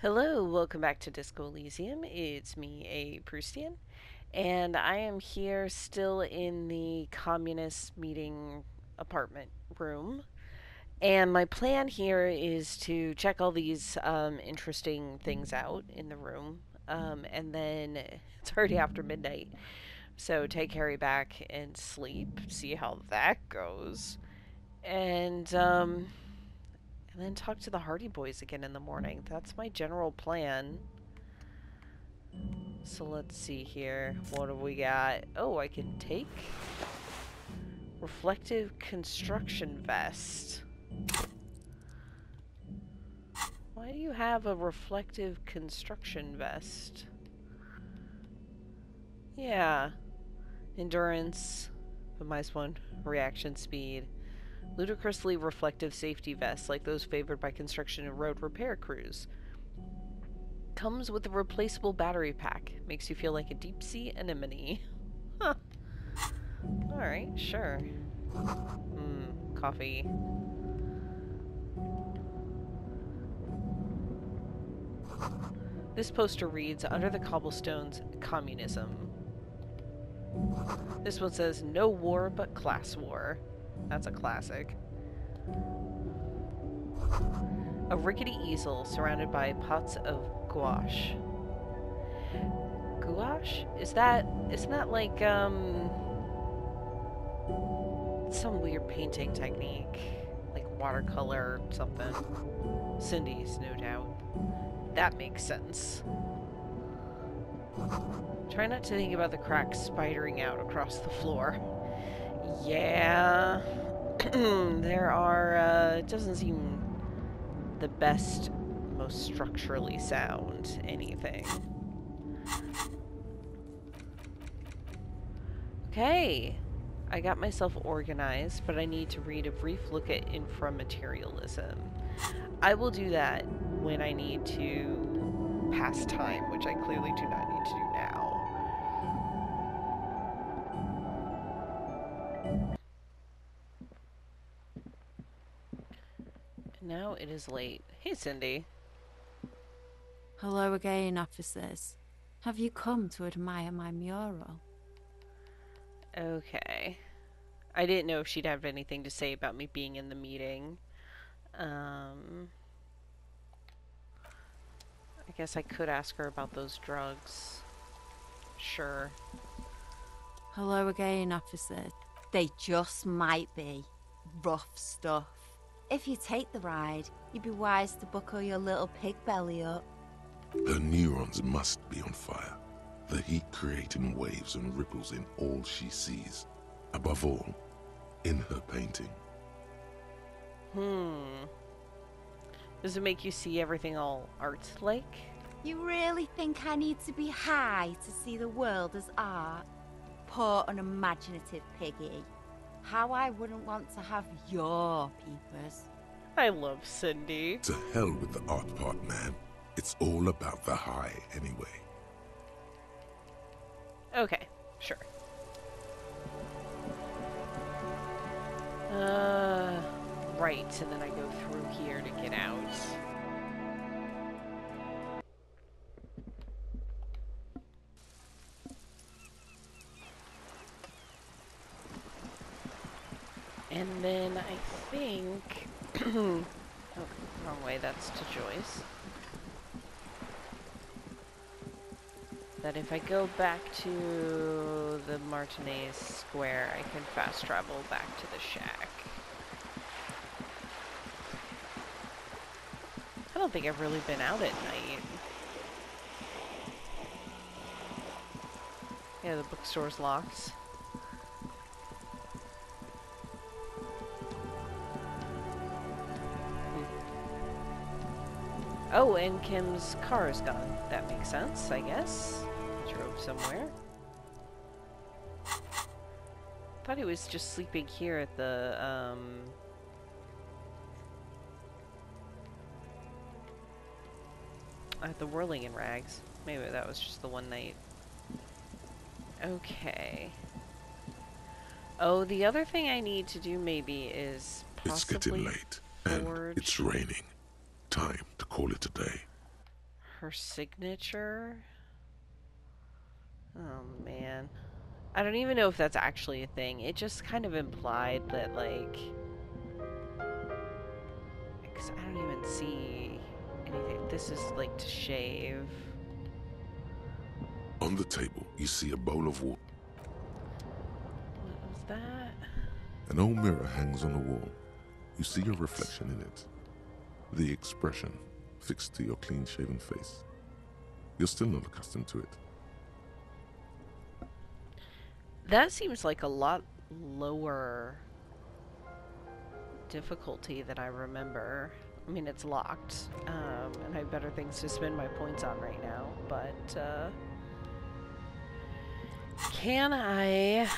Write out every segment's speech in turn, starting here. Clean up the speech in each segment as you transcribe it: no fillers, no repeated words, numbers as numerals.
Hello, welcome back to Disco Elysium. It's me, aproustian, and I am here still in the communist meeting apartment room. And my plan here is to check all these interesting things out in the room. And then it's already after midnight, so take Harry back and sleep, see how that goes. And then talk to the Hardy Boys again in the morning. That's my general plan. So let's see here. What have we got? Oh, I can take reflective construction vest. Why do you have a reflective construction vest? Yeah. Endurance. But minus one. Reaction speed. Ludicrously reflective safety vests like those favored by construction and road repair crews. Comes with a replaceable battery pack. Makes you feel like a deep sea anemone. Huh. Alright, sure. Coffee. This poster reads, "Under the cobblestones, communism." This one says, "No war but class war." That's a classic. A rickety easel surrounded by pots of gouache. Gouache? Isn't that like, some weird painting technique? Like watercolor or something. Cindy's, no doubt. That makes sense. Try not to think about the cracks spidering out across the floor. Yeah. There are, it doesn't seem the best, most structurally sound anything. Okay. I got myself organized, but I need to read a brief look at inframaterialism. I will do that when I need to pass time, which I clearly do not need to do now. Now it is late. Hey, Cindy. Hello again, officers. Have you come to admire my mural? Okay. I didn't know if she'd have anything to say about me being in the meeting. I guess I could ask her about those drugs. Sure. Hello again, officers. They just might be rough stuff. If you take the ride, you'd be wise to buckle your little pig belly up. Her neurons must be on fire. The heat creating waves and ripples in all she sees. Above all, in her painting. Does it make you see everything all art-like? You really think I need to be high to see the world as art? Poor unimaginative piggy. How I wouldn't want to have your peepers. I love Cindy. To hell with the art part, man. It's all about the high anyway. Okay, sure. Right, and then I go through here to get out. And then I think... oh, wrong way, that's to Joyce. That if I go back to the Martinez Square, I can fast travel back to the shack. I don't think I've really been out at night. Yeah, the bookstore's locked. Oh, and Kim's car is gone. That makes sense, I guess. He drove somewhere. Thought he was just sleeping here at the, at the Whirling in Rags. Maybe that was just the one night. Okay. Oh, the other thing I need to do maybe is possibly... It's getting late, and it's raining. Time to call it a day. Her signature? Oh, man. I don't even know if that's actually a thing. It just kind of implied that, like... Because I don't even see anything. This is, like, to shave. On the table, you see a bowl of water. What was that? An old mirror hangs on the wall. You see your reflection in it. The expression fixed to your clean-shaven face. You're still not accustomed to it. That seems like a lot lower difficulty than I remember. I mean, it's locked, and I have better things to spend my points on right now, but, can I...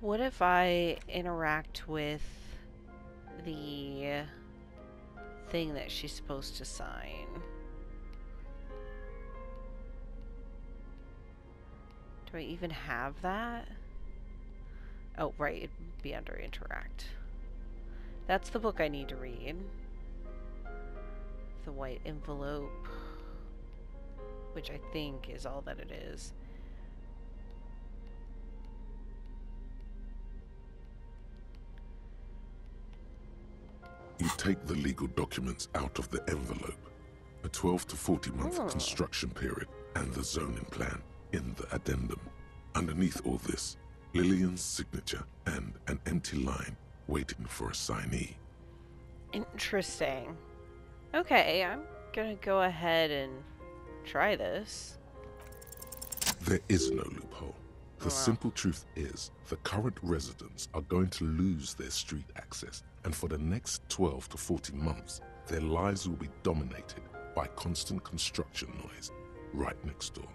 What if I interact with the thing that she's supposed to sign? Do I even have that? Oh, right, it'd be under interact. That's the book I need to read. The white envelope, which I think is all that it is. You take the legal documents out of the envelope. A 12 to 40-month construction period and the zoning plan in the addendum. Underneath all this, Lillian's signature and an empty line waiting for a signee. Interesting. Okay, I'm gonna go ahead and try this. There is no loophole. The simple truth is, the current residents are going to lose their street access, and for the next 12 to 40 months, their lives will be dominated by constant construction noise right next door.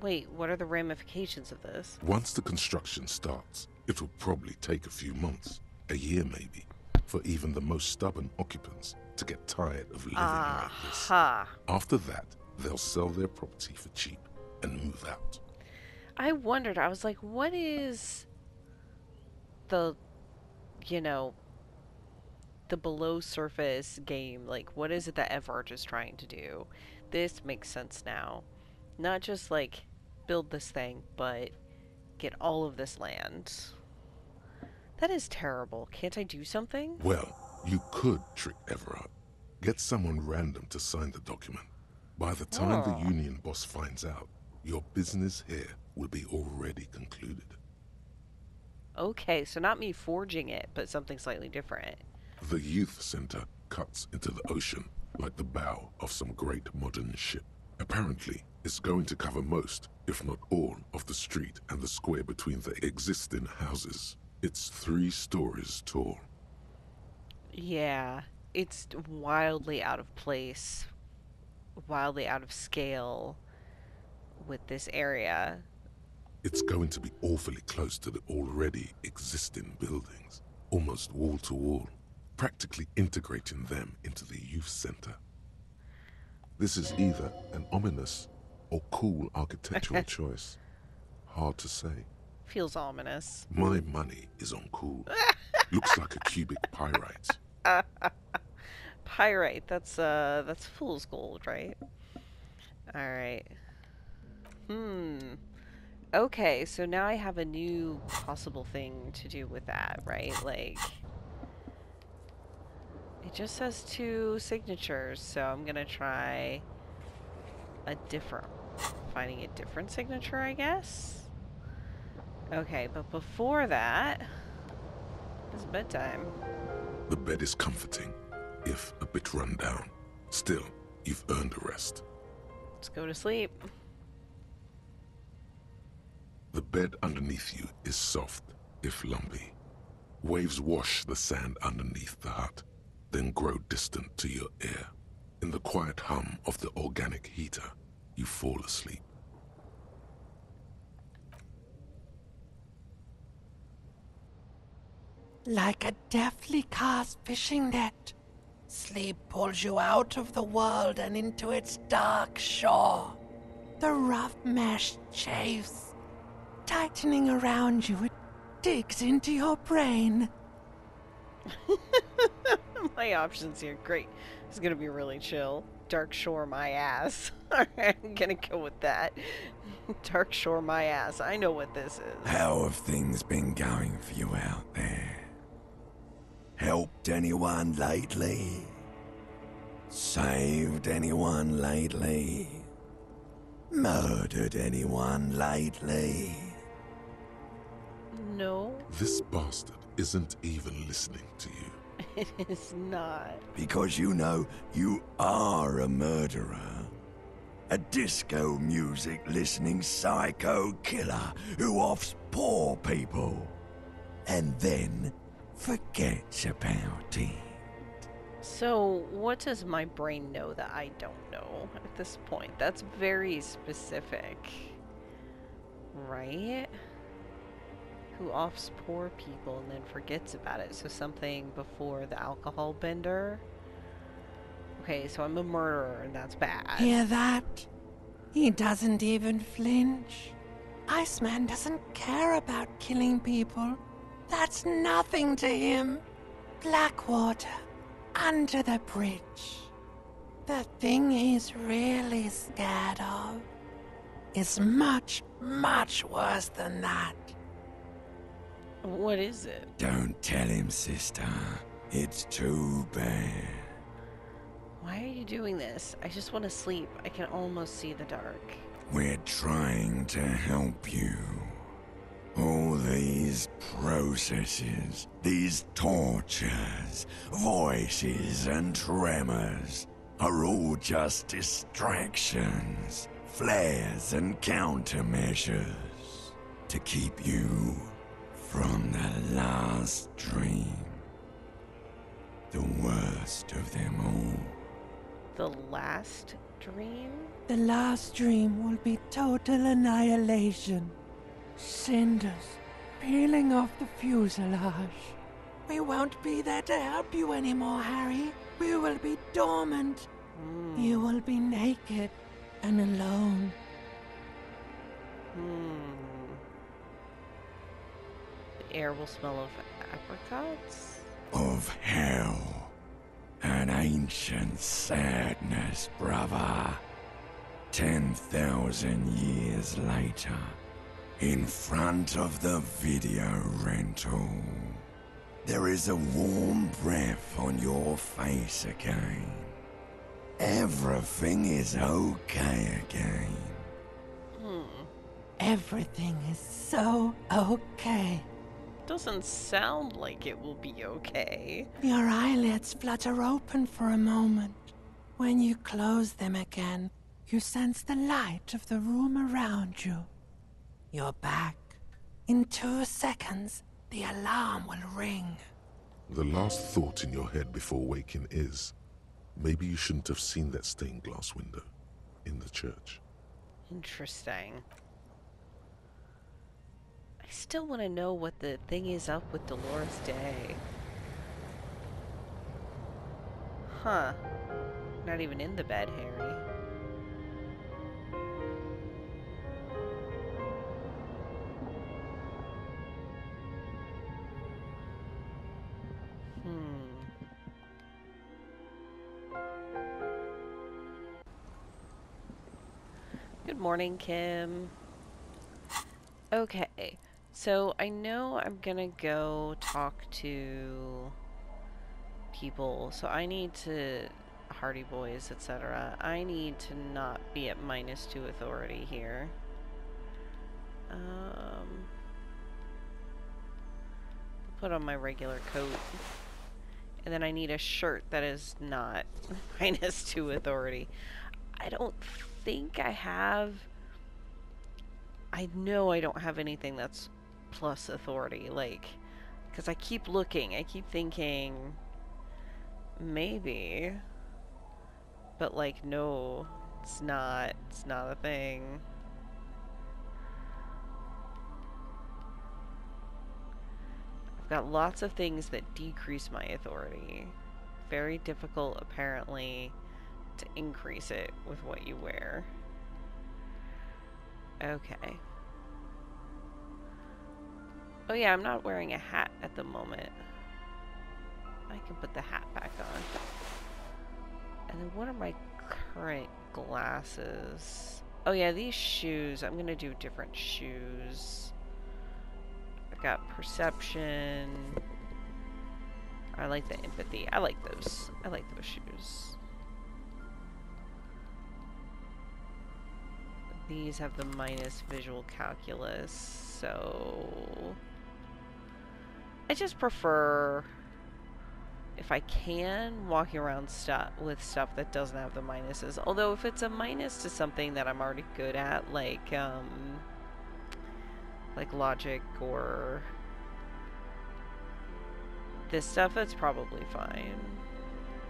Wait, what are the ramifications of this? Once the construction starts, it will probably take a few months, a year maybe, for even the most stubborn occupants to get tired of living like this. After that, they'll sell their property for cheap and move out. I wondered, I was like, what is the, you know, the below surface game? Like, what is it that Everard is trying to do? This makes sense now. Not just, like, build this thing, but get all of this land. That is terrible. Can't I do something? Well, you could trick Everard. Get someone random to sign the document. By the time the union boss finds out, your business here will be already concluded. Okay, so not me forging it, but something slightly different. The youth center cuts into the ocean like the bow of some great modern ship. Apparently, it's going to cover most, if not all, of the street and the square between the existing houses. It's 3 stories tall. Yeah, it's wildly out of place, wildly out of scale with this area. It's going to be awfully close to the already existing buildings, almost wall to wall, practically integrating them into the youth center. This is either an ominous or cool architectural choice. Hard to say. Feels ominous. My money is on cool. Looks like a cubic pyrite. Pyrite, that's fool's gold, right? Alright. Okay, so now I have a new possible thing to do with that, right? Like, it just says 2 signatures, so I'm gonna try finding a different signature, I guess? Okay, but before that, it's bedtime. The bed is comforting, if a bit run down. Still, you've earned a rest. Let's go to sleep. The bed underneath you is soft, if lumpy. Waves wash the sand underneath the hut, then grow distant to your ear. In the quiet hum of the organic heater, you fall asleep. Like a deftly cast fishing net, sleep pulls you out of the world and into its dark shore. The rough mesh chafes, tightening around you, it digs into your brain. My options here, great. It's gonna be really chill. Dark Shore my ass. Alright, I'm gonna go with that. Dark Shore my ass. I know what this is. How have things been going for you out there? Helped anyone lately? Saved anyone lately? Murdered anyone lately? No, This bastard isn't even listening to you. it is not. Because you know you are a murderer. A disco music listening psycho killer who offs poor people. And then forgets about it. So, what does my brain know that I don't know at this point? That's very specific. Right? Who offs poor people and then forgets about it. So something before the alcohol bender. Okay, so I'm a murderer and that's bad. Hear that? He doesn't even flinch. Iceman doesn't care about killing people. That's nothing to him. Blackwater, under the bridge. The thing he's really scared of is much, much worse than that. What is it? Don't tell him, sister. It's too bad. Why are you doing this? I just want to sleep. I can almost see the dark. We're trying to help you. All these processes, these tortures, voices and tremors are all just distractions, flares and countermeasures to keep you from the last dream. The worst of them all. The last dream? The last dream will be total annihilation. Cinders peeling off the fuselage. We won't be there to help you anymore, Harry. We will be dormant. You will be naked and alone. The air will smell of apricots? Of hell. An ancient sadness, brother. 10,000 years later, in front of the video rental, there is a warm breath on your face again. Everything is okay again. Everything is so okay. Doesn't sound like it will be okay. Your eyelids flutter open for a moment. When you close them again, you sense the light of the room around you. You're back. In 2 seconds, the alarm will ring. The last thought in your head before waking is, maybe you shouldn't have seen that stained glass window in the church. Interesting. I still want to know what the thing is up with Dolores Day. Huh. Not even in the bed, Harry. Good morning, Kim. Okay, so I know I'm gonna go talk to people, so I need to, Hardy Boys, etc. I need to not be at -2 authority here. Put on my regular coat. And then I need a shirt that is not -2 authority. I don't think I have... I know I don't have anything that's plus authority, like, because I keep looking, I keep thinking, maybe, but like, no, it's not a thing. I've got lots of things that decrease my authority. Very difficult, apparently, to increase it with what you wear. Okay. Oh yeah, I'm not wearing a hat at the moment. I can put the hat back on. And then what are my current glasses? Oh yeah, these shoes. I'm gonna do different shoes. I've got perception. I like the empathy. I like those. I like those shoes. These have the minus visual calculus, so I just prefer, if I can, walking around with stuff that doesn't have the minuses. Although if it's a minus to something that I'm already good at, like logic or this stuff, that's probably fine.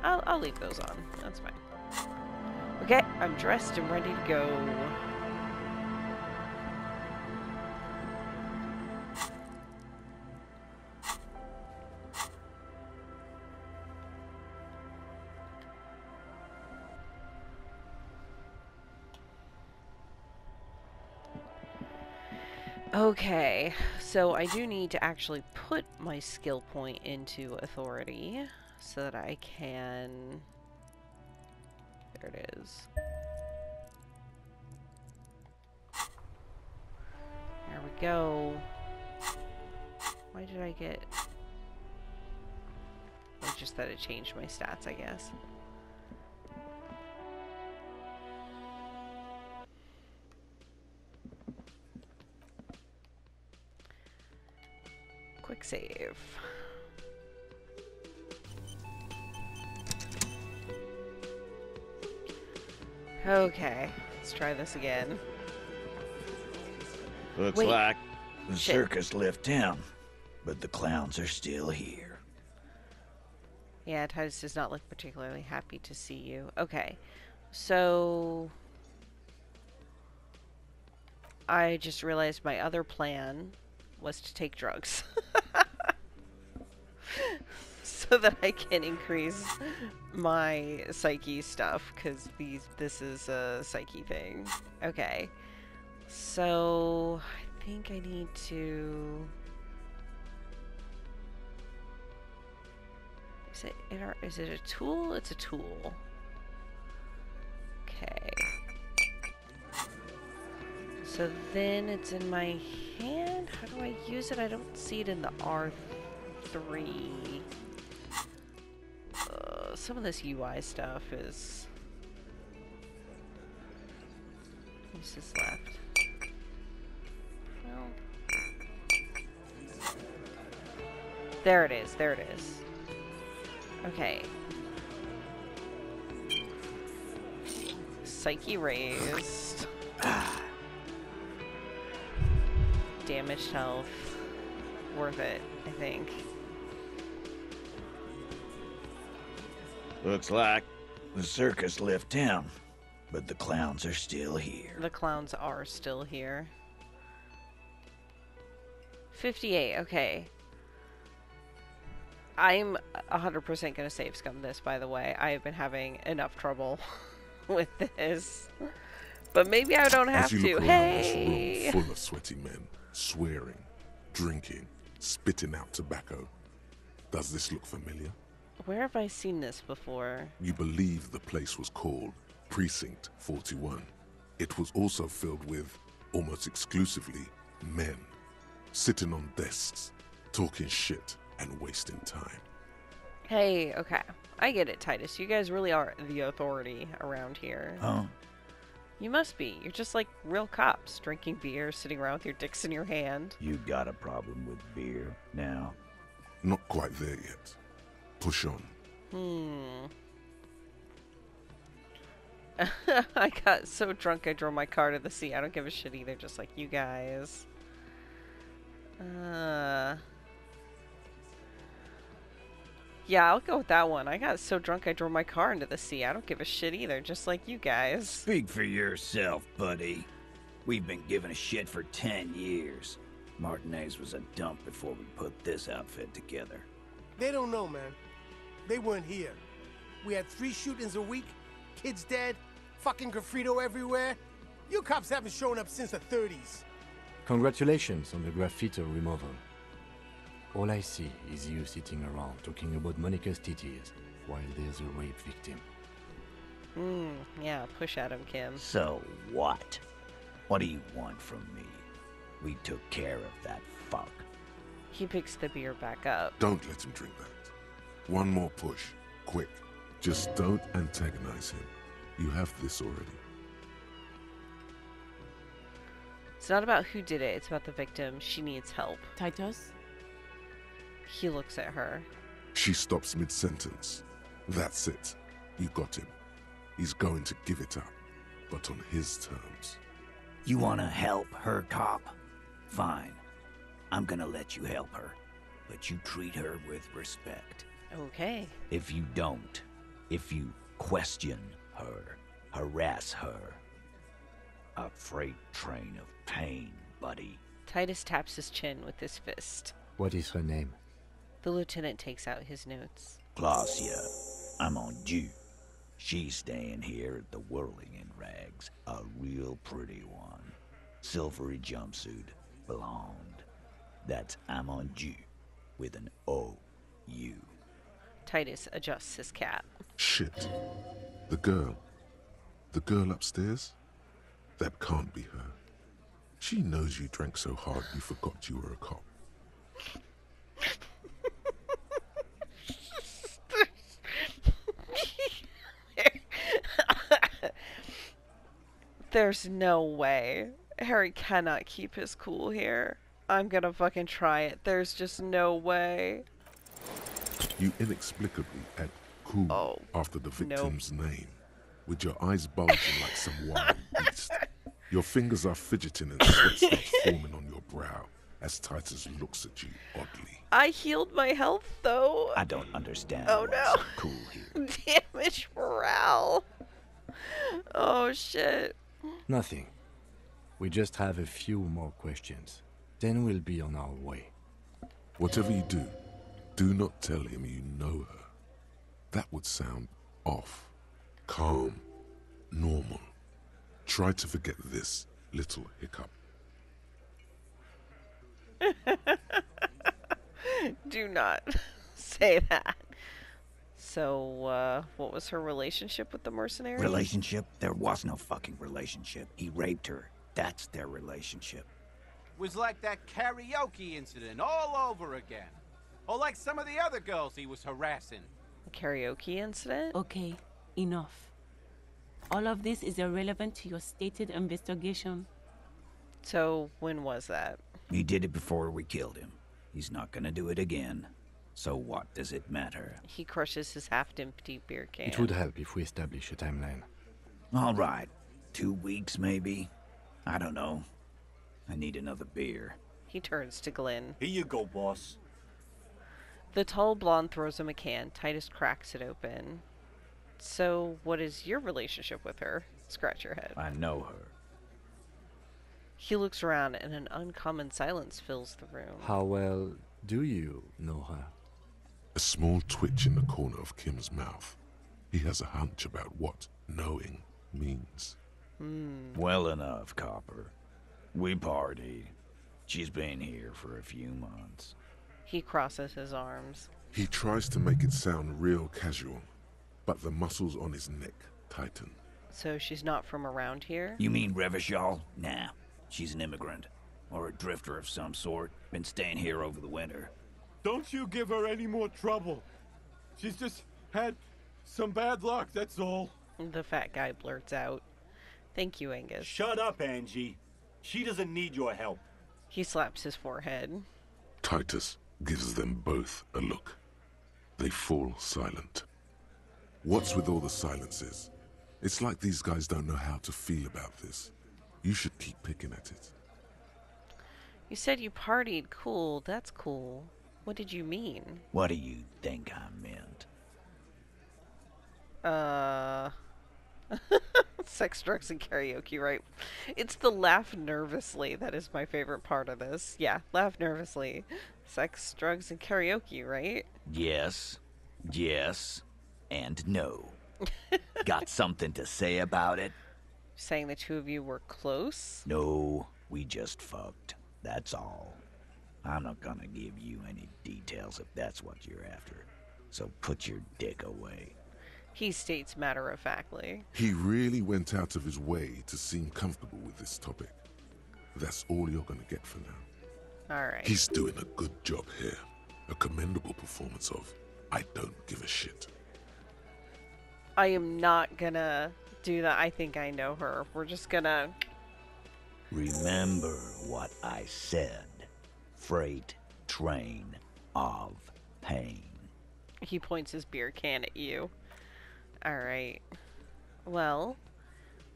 I'll leave those on. That's fine. Okay, I'm dressed and ready to go. Okay, so I do need to actually put my skill point into authority so that I can... There it is. There we go. Why did I get... It's just that it changed my stats, I guess. Quick save. Okay, let's try this again. Looks Wait. like the Shit. circus left town, but the clowns are still here. Yeah, Titus does not look particularly happy to see you. Okay, so I just realized my other plan was to take drugs. So that I can increase my psyche stuff, because this is a psyche thing. Okay, so I think I need to... Is it a tool? It's a tool. Okay. So then it's in my hand. How do I use it? I don't see it in the R3. Some of this UI stuff is... What's this left? Well... There it is. There it is. Okay. Psyche raised. Damaged health. Worth it, I think. Looks like the circus left town, but the clowns are still here. The clowns are still here. 58, okay. I'm 100% gonna save scum this, by the way. I have been having enough trouble with this. But maybe I don't have As you to. look around Hey! this room full of sweaty men, swearing, drinking, spitting out tobacco, does this look familiar? Where have I seen this before? You believe the place was called Precinct 41. It was also filled with, almost exclusively, men, sitting on desks, talking shit and wasting time. Hey, okay. I get it, Titus. You guys really are the authority around here. Oh, You must be. You're just like real cops, drinking beer, sitting around with your dicks in your hand. you got a problem with beer now? Not quite there yet. Push on. I got so drunk I drove my car to the sea. I don't give a shit either, just like you guys. Yeah, I'll go with that one. I got so drunk I drove my car into the sea. I don't give a shit either, just like you guys. Speak for yourself, buddy. We've been giving a shit for 10 years. Martinez was a dump before we put this outfit together. They don't know, man. They weren't here. We had 3 shootings a week, kids dead, fucking graffito everywhere. You cops haven't shown up since the 30s. Congratulations on the graffiti removal. All I see is you sitting around talking about Monica's titties while there's a rape victim. Yeah, push at him, Kim. So what? What do you want from me? We took care of that fuck. He picks the beer back up. Don't let him drink that. One more push. Quick. Just don't antagonize him. You have this already. It's not about who did it, it's about the victim. She needs help. Titus? He looks at her. She stops mid-sentence. That's it. You got him. He's going to give it up, but on his terms. You wanna help her, cop? Fine. I'm gonna let you help her, but you treat her with respect. Okay. If you don't, if you question her, harass her, a freight train of pain, buddy. Titus taps his chin with his fist. What is her name? The lieutenant takes out his notes. Glacia, I'm on due. She's staying here at the Whirling in Rags, a real pretty one. Silvery jumpsuit, blonde. That's I'm on due, with an O-U. Titus adjusts his cap. Shit. The girl. The girl upstairs? That can't be her. She knows you drank so hard you forgot you were a cop. There's no way. Harry cannot keep his cool here. I'm gonna fucking try it. There's just no way. You inexplicably add cool after the victim's name, with your eyes bulging like some wild beast. Your fingers are fidgeting and sweat starts forming on your brow as Titus looks at you oddly. I healed my health, though. I don't understand Oh, what's no. so cool here. Damage morale. Oh, shit. Nothing. We just have a few more questions. Then we'll be on our way. Whatever you do not tell him you know her. That would sound off. Calm. Normal. Try to forget this little hiccup. Do not say that. So, what was her relationship with the mercenary? Relationship? There was no fucking relationship. He raped her. That's their relationship. Was like that karaoke incident all over again. Or like some of the other girls he was harassing. A karaoke incident? Okay, enough. All of this is irrelevant to your stated investigation. So, when was that? He did it before we killed him. He's not gonna do it again. So what does it matter? He crushes his half-empty beer can. It would help if we establish a timeline. All right. 2 weeks, maybe? I don't know. I need another beer. He turns to Glenn. Here you go, boss. The tall blonde throws him a can. Titus cracks it open. So, what is your relationship with her? Scratch your head. I know her. He looks around and an uncommon silence fills the room. How well do you know her? A small twitch in the corner of Kim's mouth. He has a hunch about what knowing means. Well enough, Copper. We partied. She's been here for a few months. He crosses his arms. He tries to make it sound real casual, but the muscles on his neck tighten. So she's not from around here? You mean Revachol? Nah. She's an immigrant. Or a drifter of some sort. Been staying here over the winter. Don't you give her any more trouble. She's just had some bad luck, that's all. The fat guy blurts out. Thank you, Angus. Shut up, Angie. She doesn't need your help. He slaps his forehead. Titus gives them both a look. They fall silent. What's with all the silences? It's like these guys don't know how to feel about this. You should keep picking at it. You said you partied. Cool. That's cool. What did you mean? What do you think I meant? Sex, drugs, and karaoke, right? It's the laugh nervously that is my favorite part of this. Yeah, laugh nervously. Sex, drugs, and karaoke, right? Yes. Yes. And no. Got something to say about it? Saying the two of you were close? No, we just fucked. That's all. I'm not gonna give you any details if that's what you're after. So put your dick away. he states matter-of-factly. He really went out of his way to seem comfortable with this topic. That's all you're gonna get for now. Alright. He's doing a good job here. A commendable performance of I don't give a shit. I am not gonna do that. I think I know her. We're just gonna... Remember what I said. Freight train of pain. He points his beer can at you. Alright. Well,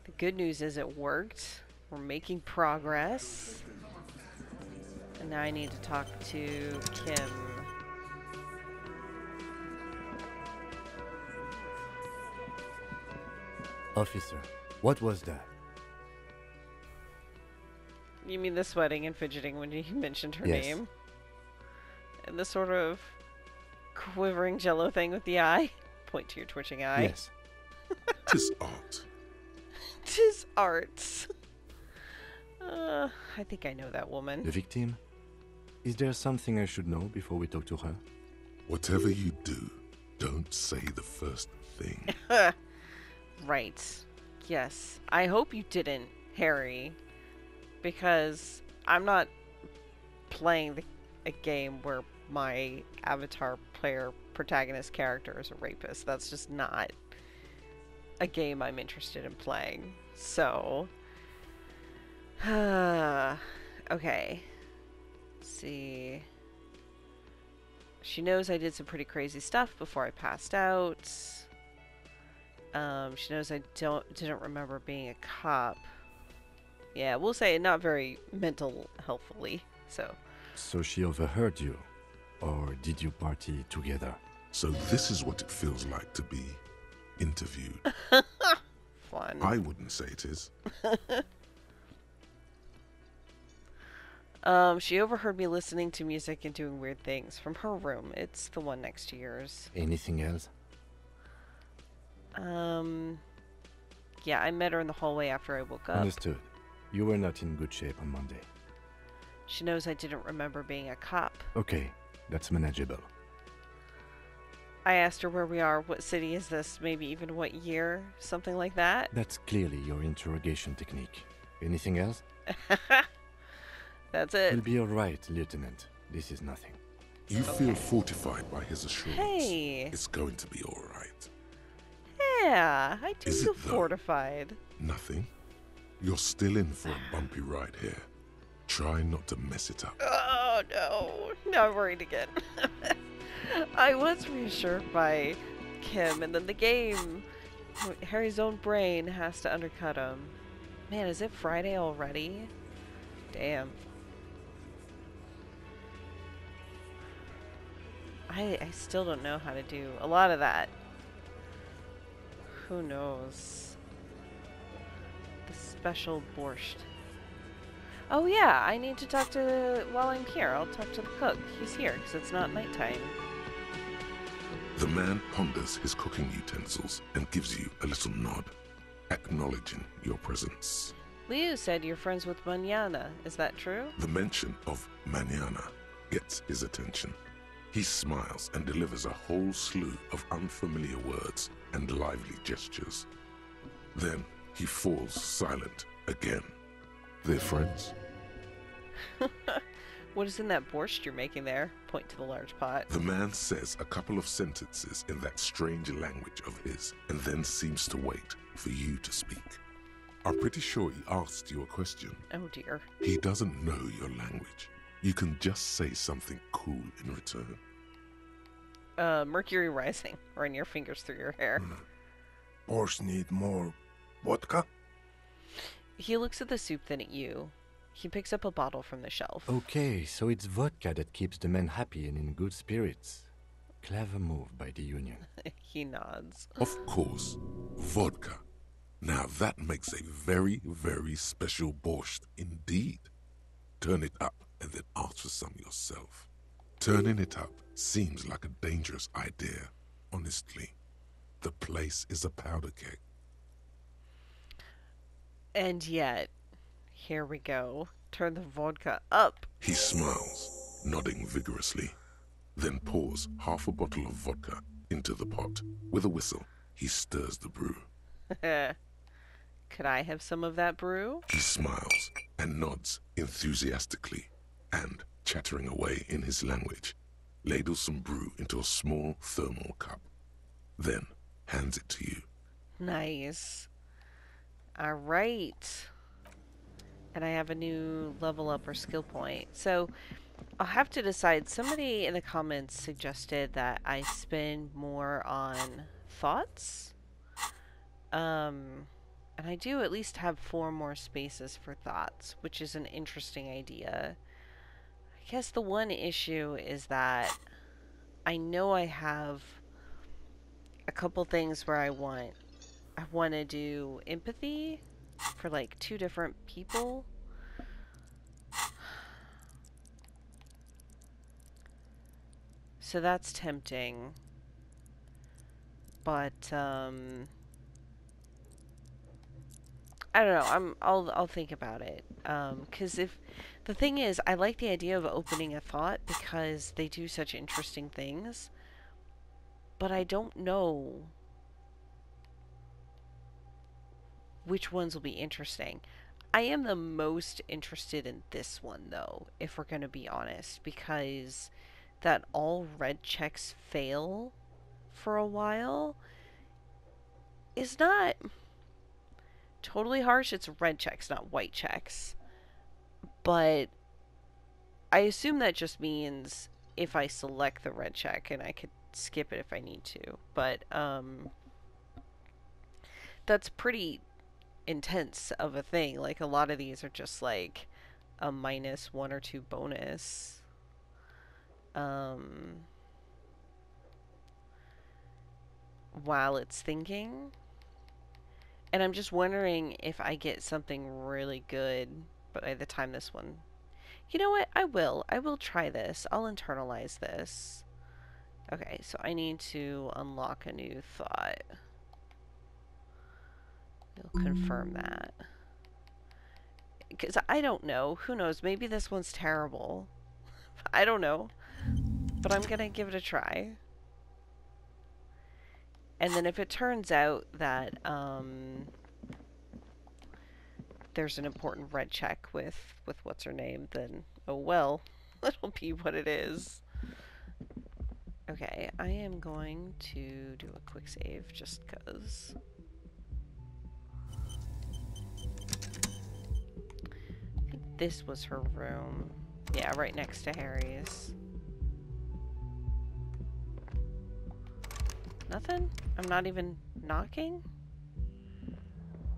the good news is it worked. We're making progress. And now I need to talk to Kim. Officer, what was that? You mean the sweating and fidgeting when you mentioned her Yes. name? And the sort of quivering jello thing with the eye? Point to your twitching eye. Yes. Tis art. Tis arts. I think I know that woman. The victim? Is there something I should know before we talk to her? Whatever you do, don't say the first thing. Right. Yes. I hope you didn't, Harry. Because I'm not playing a game where my avatar player protagonist character is a rapist. That's just not a game I'm interested in playing. So... okay. Let's see. She knows I did some pretty crazy stuff before I passed out. She knows I didn't remember being a cop. Yeah, we'll say not very mental healthfully, so. So she overheard you? Or did you party together? So this is what it feels like to be interviewed. Fun. I wouldn't say it is. She overheard me listening to music and doing weird things from her room. It's the one next to yours. Anything else? Yeah, I met her in the hallway after I woke up. Understood. You were not in good shape on Monday. She knows I didn't remember being a cop. Okay, that's manageable. I asked her where we are, what city is this, maybe even what year, something like that. That's clearly your interrogation technique. Anything else? That's it. You'll be alright, Lieutenant. This is nothing. You feel fortified by his assurance. Hey. It's going to be alright. Yeah, I do Is feel it though? fortified. Nothing? You're still in for a bumpy ride here. Try not to mess it up. Oh no, now I'm worried again. I was reassured by Kim, and then the game, Harry's own brain has to undercut him. Man, is it Friday already? Damn. I still don't know how to do a lot of that. Who knows? The special borscht. Oh yeah, I need to talk to, while I'm here, I'll talk to the cook. He's here, because it's not nighttime. The man ponders his cooking utensils and gives you a little nod, acknowledging your presence. Liu said you're friends with Manana. Is that true? The mention of manana gets his attention. He smiles and delivers a whole slew of unfamiliar words and lively gestures. Then he falls silent again. They're friends? What is in that borscht you're making there? Point to the large pot. The man says a couple of sentences in that strange language of his and then seems to wait for you to speak. I'm pretty sure he asked you a question. Oh dear. He doesn't know your language. You can just say something cool in return. Mercury rising. Run your fingers through your hair. Boss need more vodka? He looks at the soup, then at you. He picks up a bottle from the shelf. Okay, so it's vodka that keeps the men happy and in good spirits. Clever move by the Union. He nods. Of course, vodka. Now that makes a very, very special borscht indeed. Turn it up and then ask for some yourself. Turning it up seems like a dangerous idea, honestly. The place is a powder keg. And yet, here we go. Turn the vodka up. He smiles, nodding vigorously, then pours half a bottle of vodka into the pot with a whistle. He stirs the brew. Could I have some of that brew? He smiles and nods enthusiastically, and, chattering away in his language, ladles some brew into a small thermal cup, then hands it to you. Nice. Alright. And I have a new level up or skill point. So, I'll have to decide. Somebody in the comments suggested that I spend more on thoughts. And I do at least have 4 more spaces for thoughts, which is an interesting idea. I guess the one issue is that I know I have a couple things where I want to do empathy for like 2 different people. So that's tempting. But I don't know. I'll think about it. 'Cause if the thing is, I like the idea of opening a thought because they do such interesting things. But I don't know which ones will be interesting. I am the most interested in this one though, if we're going to be honest, because that all red checks fail for a while is not totally harsh. It's red checks, not white checks. But I assume that just means if I select the red check, and I could skip it if I need to. But that's pretty intense of a thing. Like, a lot of these are just like a minus 1 or 2 bonus. While it's thinking. And I'm just wondering if I get something really good by the time this one... You know what? I will try this. I'll internalize this. Okay, so I need to unlock a new thought. You'll confirm that. Because I don't know. Who knows? Maybe this one's terrible. I don't know. But I'm gonna give it a try. And then if it turns out that there's an important red check with what's her name, then oh well, it'll be what it is. Okay, I am going to do a quick save just because. I think this was her room. Yeah, right next to Harry's. Nothing? I'm not even knocking?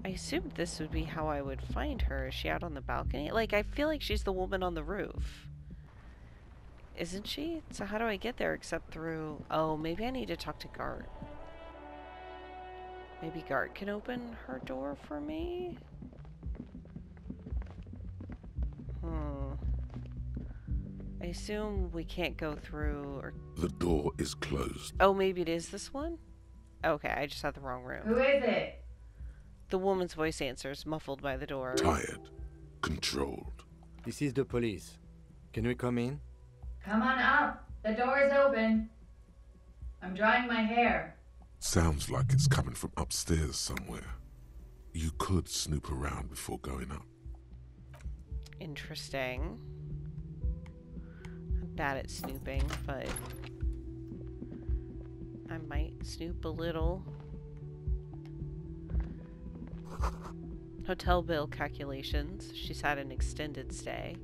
I assumed this would be how I would find her. Is she out on the balcony? Like, I feel like she's the woman on the roof. Isn't she? So how do I get there except through... Oh, maybe I need to talk to Gart. Maybe Gart can open her door for me? I assume we can't go through or... The door is closed. Oh, maybe it is this one? Okay, I just had the wrong room. Who is it? The woman's voice answers, muffled by the door. Tired. Controlled. This is the police. Can we come in? Come on up. The door is open. I'm drying my hair. Sounds like it's coming from upstairs somewhere. You could snoop around before going up. Interesting. I'm bad at snooping, but I might snoop a little. Hotel bill calculations. She's had an extended stay.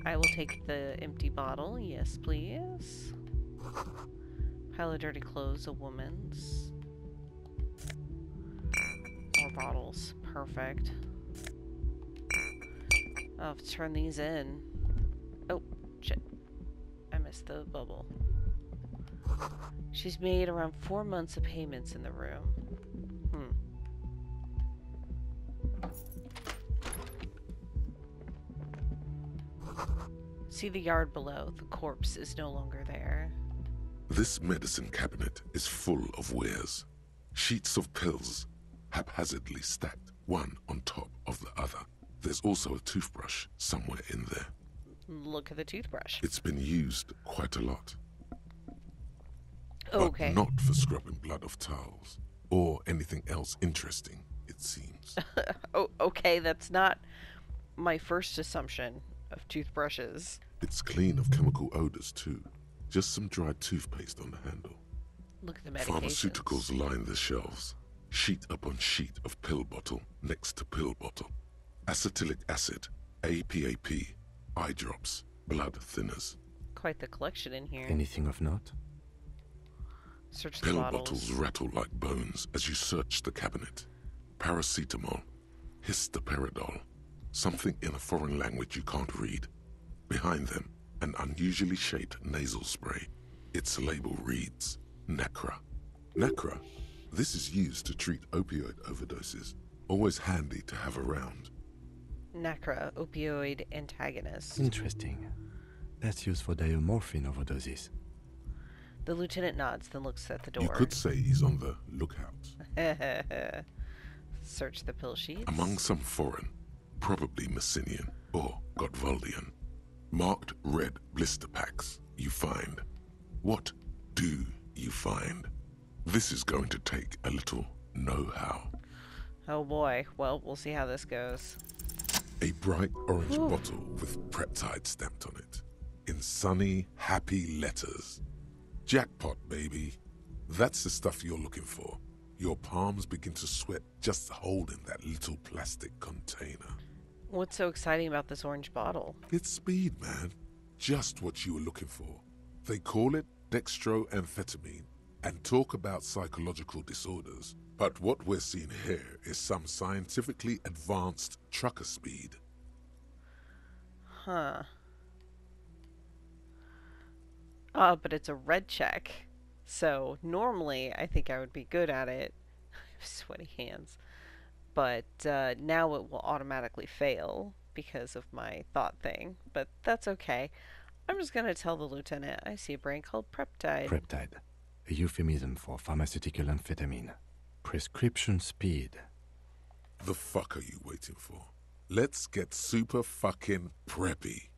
I will take the empty bottle. Yes, please. Pile of dirty clothes, a woman's. More bottles. Perfect. I'll have to turn these in. Oh, shit. I missed the bubble. She's made around 4 months of payments in the room. See the yard below. The corpse is no longer there. This medicine cabinet is full of wares. Sheets of pills, haphazardly stacked, one on top of the other. There's also a toothbrush somewhere in there. Look at the toothbrush. It's been used quite a lot. Okay. But not for scrubbing blood off towels. Or anything else interesting, it seems. Oh, okay, that's not my first assumption of toothbrushes. It's clean of chemical odors, too. Just some dried toothpaste on the handle. Look at the medications. Pharmaceuticals line the shelves. Sheet upon sheet of pill bottle next to pill bottle. Acetylic acid, APAP, eye drops, blood thinners. Quite the collection in here. Anything of note? Search the Pill bottles. bottles rattle like bones as you search the cabinet. Paracetamol, histoperidol, something in a foreign language you can't read. Behind them, an unusually shaped nasal spray. Its label reads, Nacra. Nacra? This is used to treat opioid overdoses. Always handy to have around. Nacra, opioid antagonist. Interesting. That's used for diamorphine overdoses. The lieutenant nods, then looks at the door. You could say he's on the lookout. Search the pill sheets. Among some foreign, probably Messinian or Gottwaldian, marked red blister packs you find. What do you find? This is going to take a little know-how. Oh boy. Well, we'll see how this goes. A bright orange bottle with Preptide stamped on it. In sunny, happy letters. Jackpot, baby. That's the stuff you're looking for. Your palms begin to sweat just holding that little plastic container. What's so exciting about this orange bottle? It's speed, man. Just what you were looking for. They call it dextroamphetamine and talk about psychological disorders. But what we're seeing here is some scientifically advanced trucker speed. Huh. But it's a red check. So normally I think I would be good at it. I have sweaty hands. But now it will automatically fail because of my thought thing. But that's okay. I'm just going to tell the lieutenant I see a brand called Preptide. Preptide, a euphemism for pharmaceutical amphetamine. Prescription speed. The fuck are you waiting for? Let's get super fucking preppy.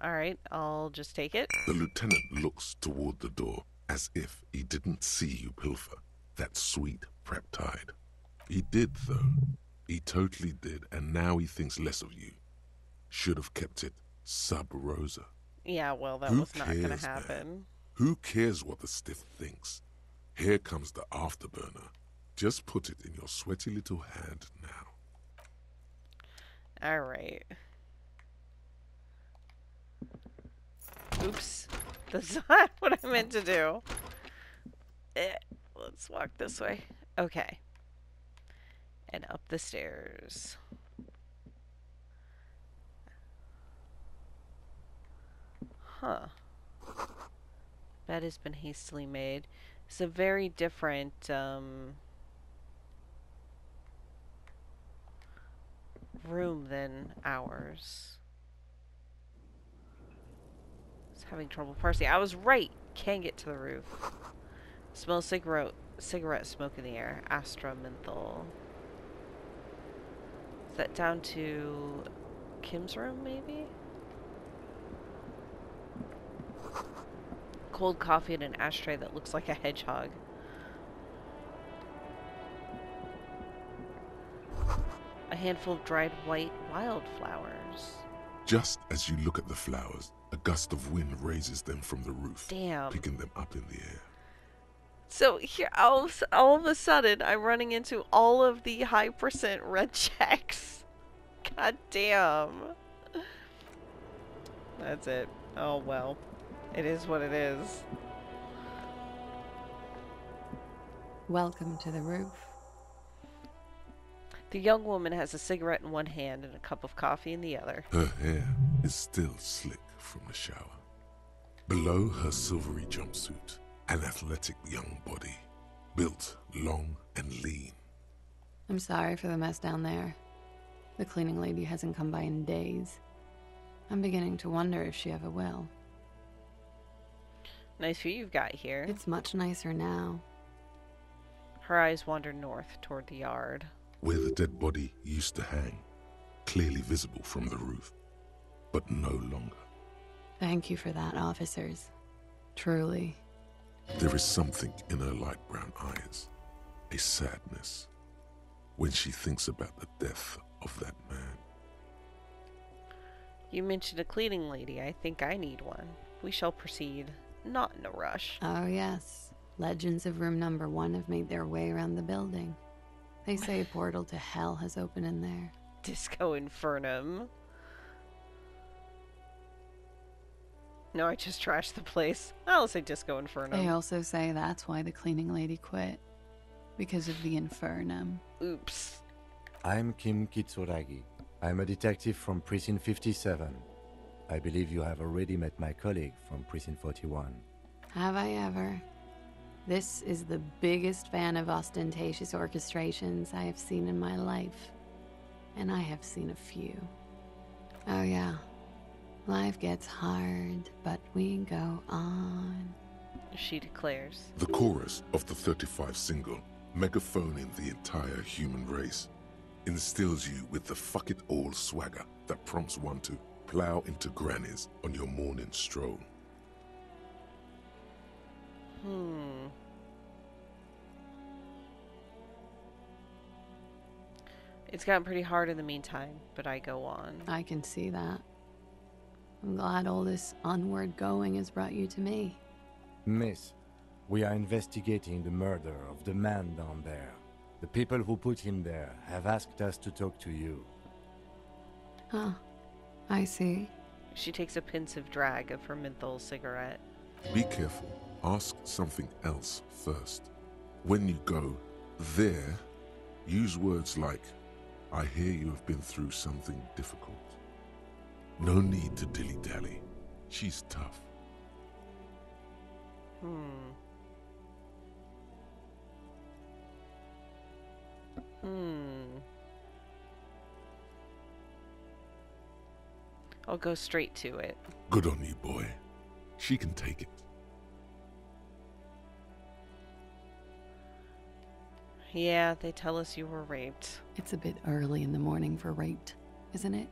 Alright, I'll just take it. The lieutenant looks toward the door as if he didn't see you pilfer that sweet Preptide. He did, though. He totally did, and now he thinks less of you. Should have kept it sub rosa. Yeah, well, that Who was not going cares, to happen. man? Who cares what the stiff thinks? Here comes the afterburner. Just put it in your sweaty little hand now. Alright. Oops. That's not what I meant to do. Let's walk this way. Okay. And up the stairs. Huh. Bed has been hastily made. It's a very different, room than ours. It's having trouble parsing. I was right. Can't get to the roof. Smell cigarette smoke in the air. Astra menthol. Is that down to Kim's room, maybe? Cold coffee in an ashtray that looks like a hedgehog. A handful of dried white wildflowers. Just as you look at the flowers, a gust of wind raises them from the roof, Damn. picking them up in the air. So here, all of a sudden, I'm running into all of the high percent red checks. God damn. That's it. Oh well. It is what it is. Welcome to the roof. The young woman has a cigarette in one hand and a cup of coffee in the other. Her hair is still slick from the shower. Below her silvery jumpsuit, an athletic young body, built long and lean. I'm sorry for the mess down there. The cleaning lady hasn't come by in days. I'm beginning to wonder if she ever will. Nice view you've got here. It's much nicer now. Her eyes wander north toward the yard. Where the dead body used to hang, clearly visible from the roof, but no longer. Thank you for that, officers. Truly. There is something in her light brown eyes, a sadness, when she thinks about the death of that man. You mentioned a cleaning lady. I think I need one. We shall proceed, not in a rush. Oh, yes. Legends of room number 1 have made their way around the building. They say a portal to hell has opened in there. Disco Infernum. No, I just trashed the place. I'll say Disco Infernum. They also say that's why the cleaning lady quit. Because of the infernum. Oops. I'm Kim Kitsuragi. I'm a detective from Precinct 57. I believe you have already met my colleague from Precinct 41. Have I ever? This is the biggest fan of ostentatious orchestrations I have seen in my life. And I have seen a few. Oh yeah. Life gets hard, but we go on. She declares. The chorus of the 35 single, megaphoning the entire human race, instills you with the fuck it all swagger that prompts one to plow into grannies on your morning stroll. It's gotten pretty hard in the meantime, but I go on. I can see that. I'm glad all this onward going has brought you to me. Miss, we are investigating the murder of the man down there. The people who put him there have asked us to talk to you. Huh. I see. She takes a pensive drag of her menthol cigarette. Be careful. Ask something else first. When you go there, use words like, I hear you have been through something difficult. No need to dilly-dally. She's tough. I'll go straight to it. Good on you, boy. She can take it. Yeah, they tell us you were raped. It's a bit early in the morning for raped, isn't it?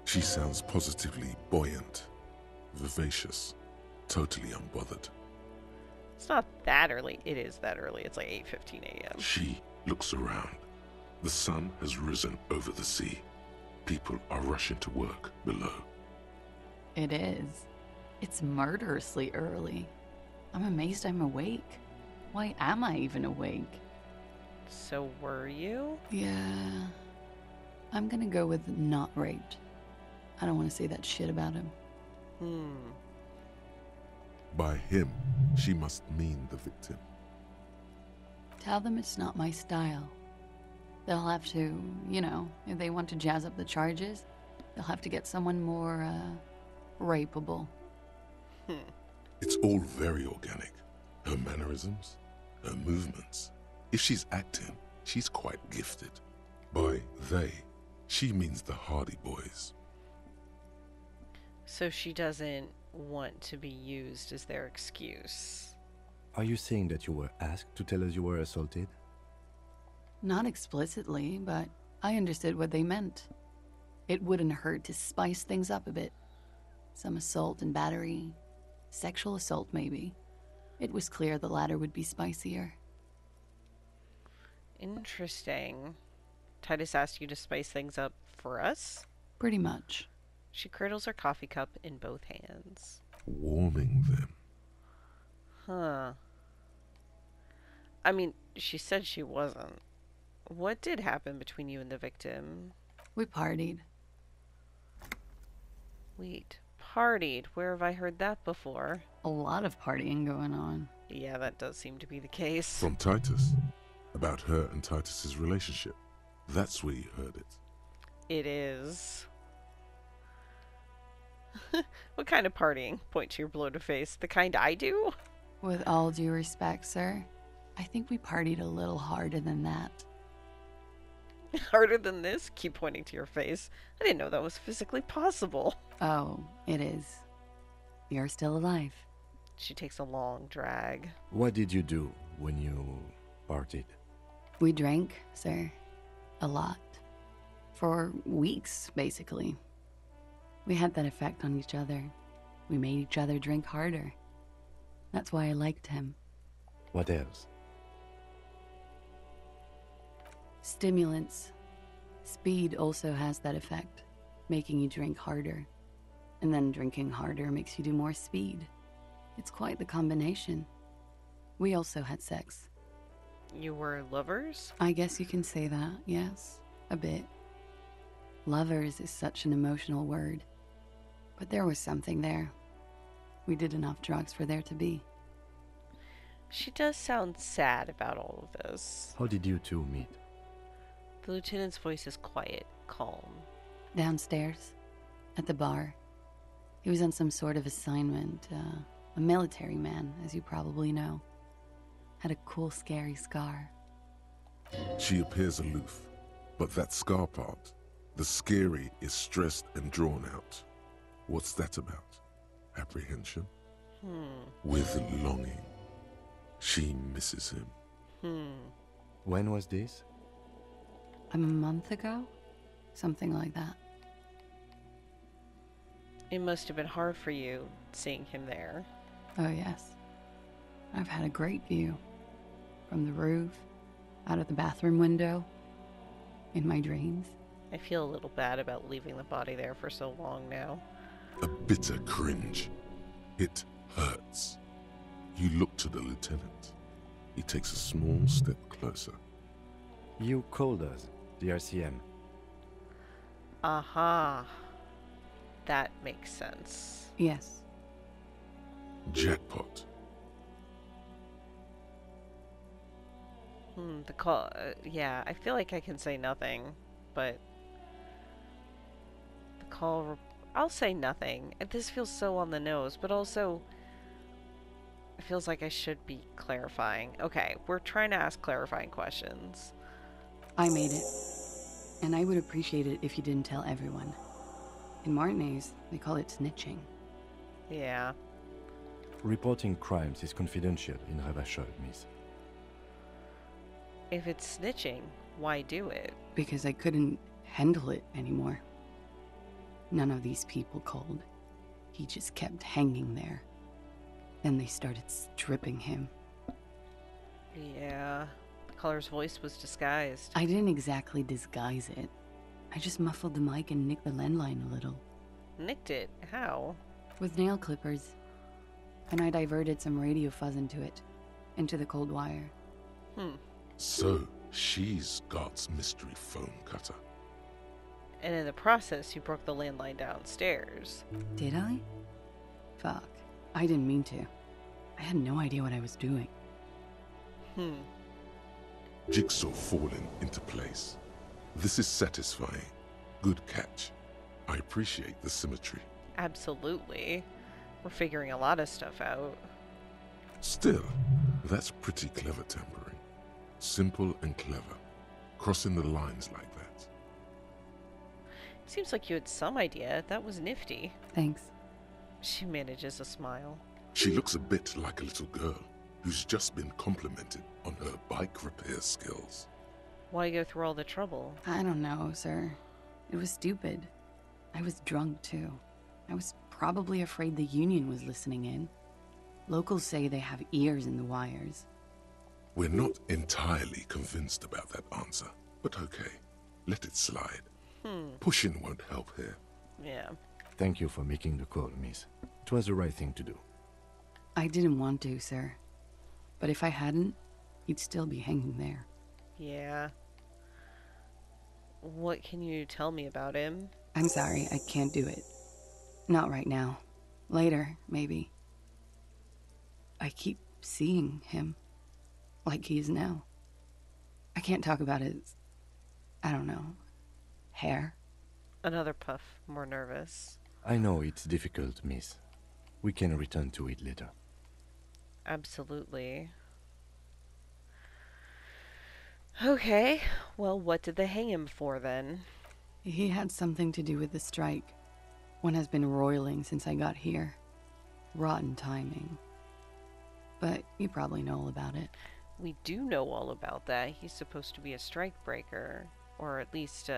She sounds positively buoyant, vivacious, totally unbothered. It's not that early. It is that early. It's like 8:15 a.m. She looks around. The sun has risen over the sea. People are rushing to work below. It is. It's murderously early. I'm amazed I'm awake. Why am I even awake? So were you? Yeah. I'm gonna go with not raped. I don't want to say that shit about him. By him, she must mean the victim. Tell them it's not my style. They'll have to, if they want to jazz up the charges, they'll have to get someone more, rapeable. It's all very organic. Her mannerisms, her movements. If she's acting, she's quite gifted. By they, she means the Hardy Boys. So she doesn't want to be used as their excuse. Are you saying that you were asked to tell us you were assaulted? Not explicitly, but I understood what they meant. It wouldn't hurt to spice things up a bit. Some assault and battery. Sexual assault, maybe. It was clear the latter would be spicier. Interesting. Titus asked you to spice things up for us? Pretty much. She cradles her coffee cup in both hands. Warming them. Huh. I mean, she said she wasn't. What did happen between you and the victim? We partied. Wait, partied? Where have I heard that before? A lot of partying going on. Yeah, that does seem to be the case. From Titus. About her and Titus's relationship. That's where you heard it. It is. What kind of partying? Point to your bloated face. The kind I do? With all due respect, sir, I think we partied a little harder than that. Harder than this? Keep pointing to your face. I didn't know that was physically possible. Oh, it is. You're still alive. She takes a long drag. What did you do when you partied? We drank, sir. A lot. For weeks, basically. We had that effect on each other. We made each other drink harder. That's why I liked him. What else? Stimulants. Speed also has that effect, making you drink harder. And then drinking harder makes you do more speed. It's quite the combination. We also had sex. You were lovers? I guess you can say that, yes. A bit. Lovers is such an emotional word. But there was something there. We did enough drugs for there to be. She does sound sad about all of this. How did you two meet? The lieutenant's voice is quiet, calm. Downstairs, at the bar. He was on some sort of assignment, a military man, as you probably know. Had a cool, scary scar. She appears aloof, but that scar part, the scary, is stressed and drawn out. What's that about? Apprehension? With longing. She misses him. When was this? A month ago? Something like that. It must have been hard for you, seeing him there. Oh, yes. I've had a great view. From the roof, out of the bathroom window, in my dreams. I feel a little bad about leaving the body there for so long now. A bitter cringe. It hurts. You look to the lieutenant. He takes a small step closer. You called us, the RCM. Aha. That makes sense. Yes. Jackpot. The call... yeah, I feel like I can say nothing, but... The call... I'll say nothing. This feels so on the nose, but also... It feels like I should be clarifying. Okay, we're trying to ask clarifying questions. I made it. And I would appreciate it if you didn't tell everyone. In Martinez, they call it snitching. Yeah. Reporting crimes is confidential in Ravachol, miss. If it's snitching, why do it? Because I couldn't handle it anymore. None of these people called. He just kept hanging there. Then they started stripping him. Yeah. The caller's voice was disguised. I didn't exactly disguise it. I just muffled the mic and nicked the landline a little. Nicked it? How? With nail clippers. And I diverted some radio fuzz into it. Into the cold wire. So, she's God's mystery phone cutter. And in the process, you broke the landline downstairs. Did I? Fuck. I didn't mean to. I had no idea what I was doing. Jigsaw falling into place. This is satisfying. Good catch. I appreciate the symmetry. Absolutely. We're figuring a lot of stuff out. Still, that's pretty clever tampering. Simple and clever. Crossing the lines like that. Seems like you had some idea. That was nifty. Thanks. She manages a smile. She looks a bit like a little girl who's just been complimented on her bike repair skills. Why go through all the trouble? I don't know, sir. It was stupid. I was drunk, too. I was probably afraid the Union was listening in. Locals say they have ears in the wires. We're not entirely convinced about that answer, but okay. Let it slide. Pushing won't help here. Yeah. Thank you for making the call, miss. It was the right thing to do. I didn't want to, sir. But if I hadn't, he'd still be hanging there. Yeah. What can you tell me about him? I'm sorry, I can't do it. Not right now. Later, maybe. I keep seeing him. Like he is now. I can't talk about his... I don't know. Hair. Another puff, more nervous. I know it's difficult, miss. We can return to it later. Absolutely. Okay, well, what did they hang him for then? He had something to do with the strike. One has been roiling since I got here. Rotten timing. But you probably know all about it. We do know all about that. He's supposed to be a strike breaker. Or at least,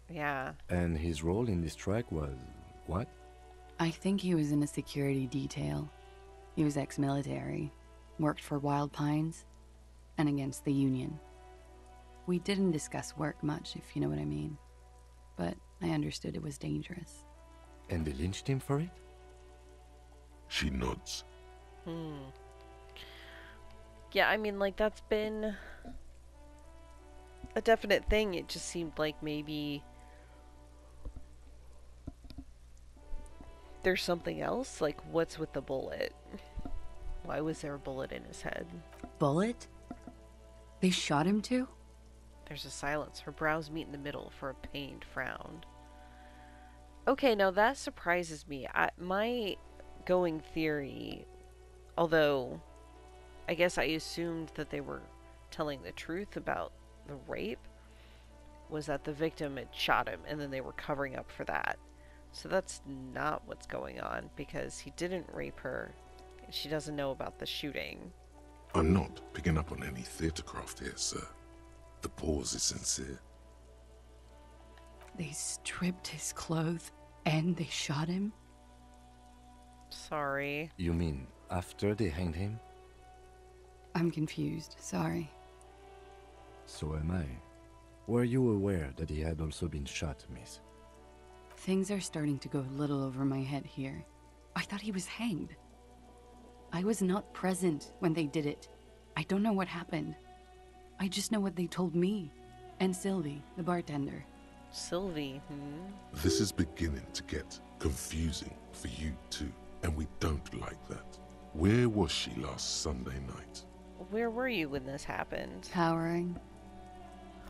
yeah. And his role in this strike was what? I think he was in a security detail. He was ex-military, worked for Wild Pines, and against the Union. We didn't discuss work much, if you know what I mean. But I understood it was dangerous. And they lynched him for it? She nods. Yeah, I mean, like, that's been a definite thing. It just seemed like maybe there's something else. Like, what's with the bullet? Why was there a bullet in his head? Bullet? They shot him too? There's a silence. Her brows meet in the middle for a pained frown. Okay, now that surprises me. My going theory, although I guess I assumed that they were telling the truth about the rape, was that the victim had shot him and then they were covering up for that. So that's not what's going on, because he didn't rape her. She doesn't know about the shooting. I'm not picking up on any theatercraft here, sir. The pause is sincere. They stripped his clothes and they shot him? Sorry. You mean after they hanged him? I'm confused, sorry. So am I. Were you aware that he had also been shot, miss? Things are starting to go a little over my head here. I thought he was hanged. I was not present when they did it. I don't know what happened. I just know what they told me. And Sylvie, the bartender. Sylvie, This is beginning to get confusing for you too, and we don't like that. Where was she last Sunday night? Where were you when this happened? Cowering.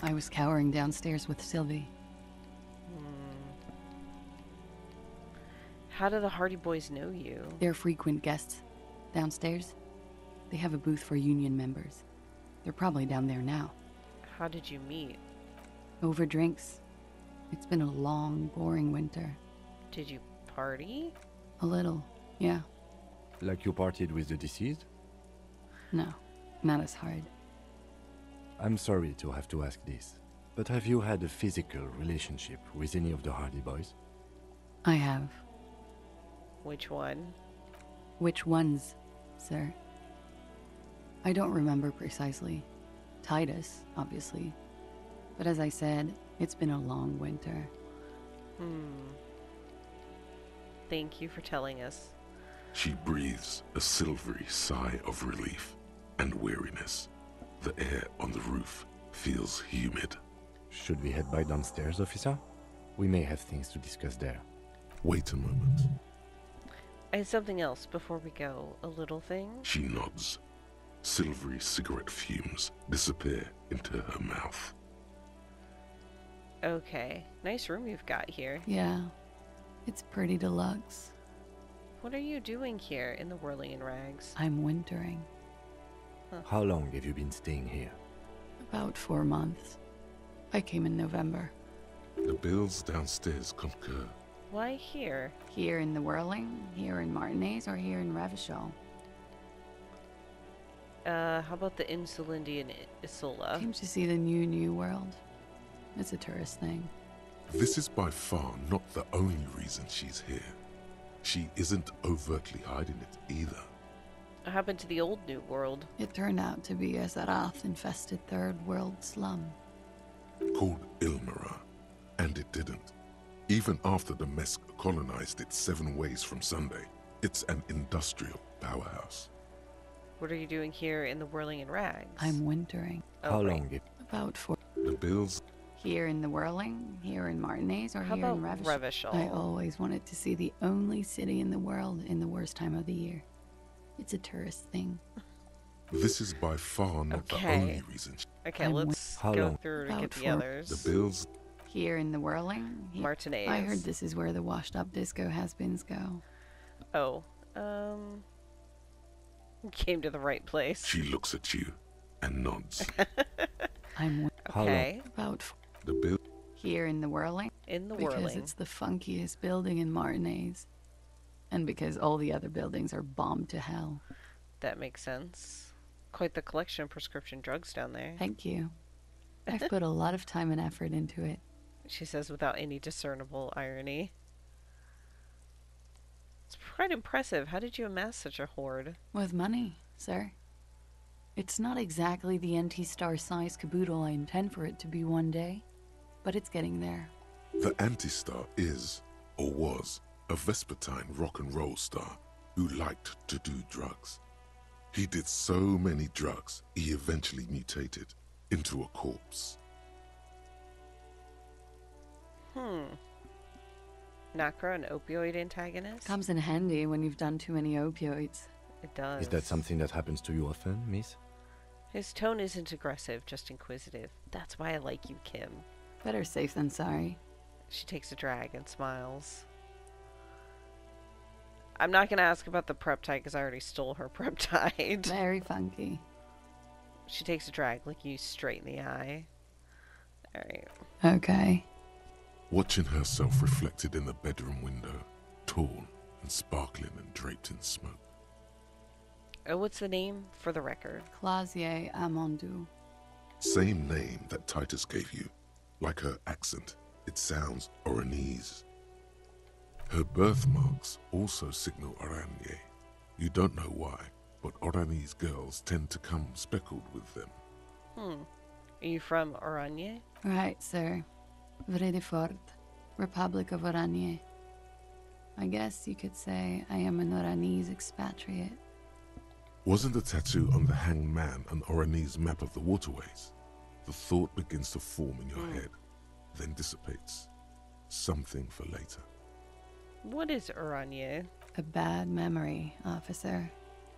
I was cowering downstairs with Sylvie. How do the Hardy Boys know you? They're frequent guests. Downstairs, they have a booth for union members. They're probably down there now. How did you meet? Over drinks. It's been a long, boring winter. Did you party? A little, yeah. Like you partied with the deceased? No, not as hard. I'm sorry to have to ask this, but have you had a physical relationship with any of the Hardy Boys? I have. Which one? Which ones, sir? I don't remember precisely. Titus, obviously. But as I said, it's been a long winter. Thank you for telling us. She breathes a silvery sigh of relief and weariness. The air on the roof feels humid. Should we head by downstairs, officer? We may have things to discuss there. Wait a moment. I had something else before we go. A little thing? She nods. Silvery cigarette fumes disappear into her mouth. Okay. Nice room you've got here. Yeah, it's pretty deluxe. What are you doing here in the Whirling in Rags? I'm wintering. How long have you been staying here? About 4 months. I came in November. The bills downstairs concur. Why here? Here in the Whirling, here in Martinez, or here in Revachol? How about the Insulindian Isola? Came to see the new world. It's a tourist thing. This is by far not the only reason she's here. She isn't overtly hiding it either. What happened to the old New World? It turned out to be a Zarath-infested third world slum. Called Ilmara, and it didn't. Even after the Mesk colonized it 7 ways from Sunday, it's an industrial powerhouse. What are you doing here in the Whirling in Rags? I'm wintering. How long? About 4. The bills. Here in the Whirling, here in Martinez, or How here in about Revachol? I always wanted to see the only city in the world in the worst time of the year. It's a tourist thing. This is by far not the only reason. Okay, let's go through to get the others. The bills. Here in the Whirling, Martinez. I heard this is where the washed-up disco has-beens go. Oh, came to the right place. She looks at you and nods. I'm okay. About the bill. Here in the Whirling. In the Because Whirling. it's the funkiest building in Martinez. And because all the other buildings are bombed to hell. That makes sense. Quite the collection of prescription drugs down there. Thank you. I've put a lot of time and effort into it. She says without any discernible irony. It's quite impressive. How did you amass such a hoard? With money, sir. It's not exactly the anti-star size caboodle I intend for it to be one day, but it's getting there. The Anti-Star is, or was, a Vespertine rock and roll star who liked to do drugs. He did so many drugs, he eventually mutated into a corpse. Nacra, an opioid antagonist? Comes in handy when you've done too many opioids. It does. Is that something that happens to you often, miss? His tone isn't aggressive, just inquisitive. That's why I like you, Kim. Better safe than sorry. She takes a drag and smiles. I'm not going to ask about the Preptide because I already stole her Preptide. Very funky. She takes a drag, looking you straight in the eye. Alright. Okay. Watching herself reflected in the bedroom window, tall and sparkling and draped in smoke. Oh, what's the name for the record? Clausier Amandou. Same name that Titus gave you. Like her accent, it sounds Oranese. Her birthmarks also signal Oranje. You don't know why, but Oranese girls tend to come speckled with them. Are you from Oranje? Right, sir. Vredefort, Republic of Oranje. I guess you could say I am an Oranese expatriate. Wasn't the tattoo on the hanged man an Oranese map of the waterways? The thought begins to form in your head, then dissipates. Something for later. What is Oranje? A bad memory, officer.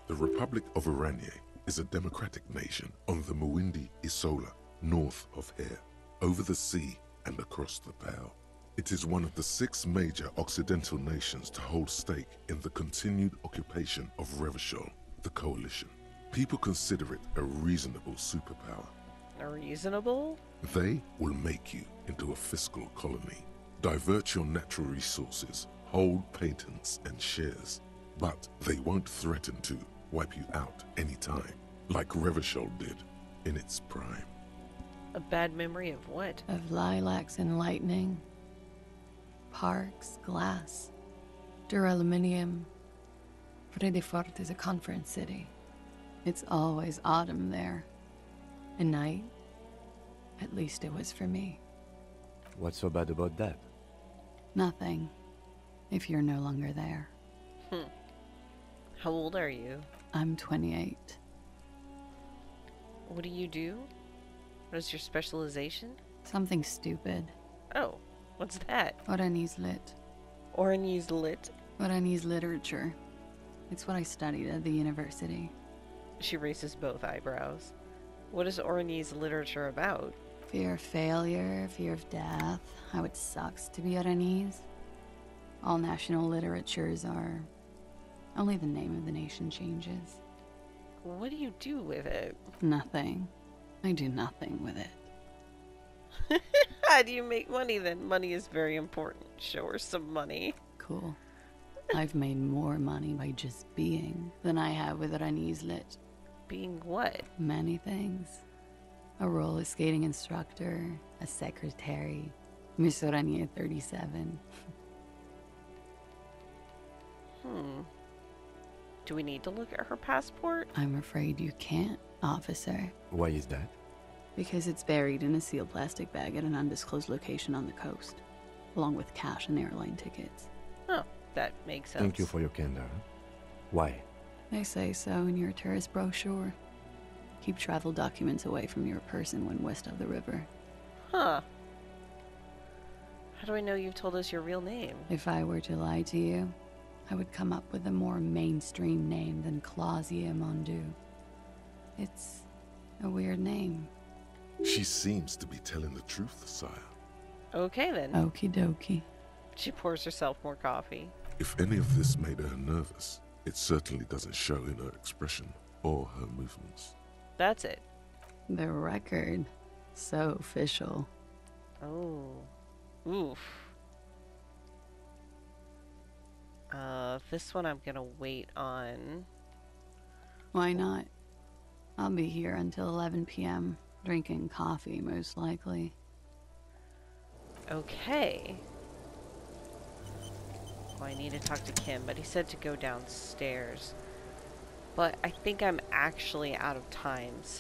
The Republic of Oranje is a democratic nation on the Muindi Isola, north of here, over the sea and across the Pale. It is one of the 6 major Occidental nations to hold stake in the continued occupation of Revachol, the coalition. People consider it a reasonable superpower. Reasonable? They will make you into a fiscal colony, divert your natural resources, hold patents and shares, but they won't threaten to wipe you out anytime, like Revachol did in its prime. A bad memory of what? Of lilacs and lightning. Parks, glass, duraluminium. Vredefort is a conference city. It's always autumn there. A night. At least it was for me. What's so bad about that? Nothing. If you're no longer there. How old are you? I'm 28. What do you do? What is your specialization? Something stupid. Oh, what's that? Oranese lit. Oranese lit? Oranese literature. It's what I studied at the university. She raises both eyebrows. What is Oranese literature about? Fear of failure, fear of death, how it sucks to be Oranese. All national literatures are... Only the name of the nation changes. What do you do with it? Nothing. I do nothing with it. How do you make money then? Money is very important. Show her some money. Cool. I've made more money by just being than I have with Oranese lit. Being what? Many things. A roller skating instructor, a secretary, Miss Oranje 37. Do we need to look at her passport? I'm afraid you can't, officer. Why is that? Because it's buried in a sealed plastic bag at an undisclosed location on the coast, along with cash and airline tickets. Oh, that makes sense. Thank you for your candor. Why? They say so in your tourist brochure. Keep travel documents away from your person when west of the river. Huh. How do I know you've told us your real name? If I were to lie to you, I would come up with a more mainstream name than Clausier Mondu. It's a weird name. She seems to be telling the truth, sire. Okay then. Okie dokie. She pours herself more coffee. If any of this made her nervous, it certainly doesn't show in her expression or her movements. That's it. The record. So official. Oh. Oof. This one I'm gonna wait on. Why not? I'll be here until 11 p.m. Drinking coffee, most likely. Okay. Well, I need to talk to Kim, but he said to go downstairs. But I think I'm actually out of time, so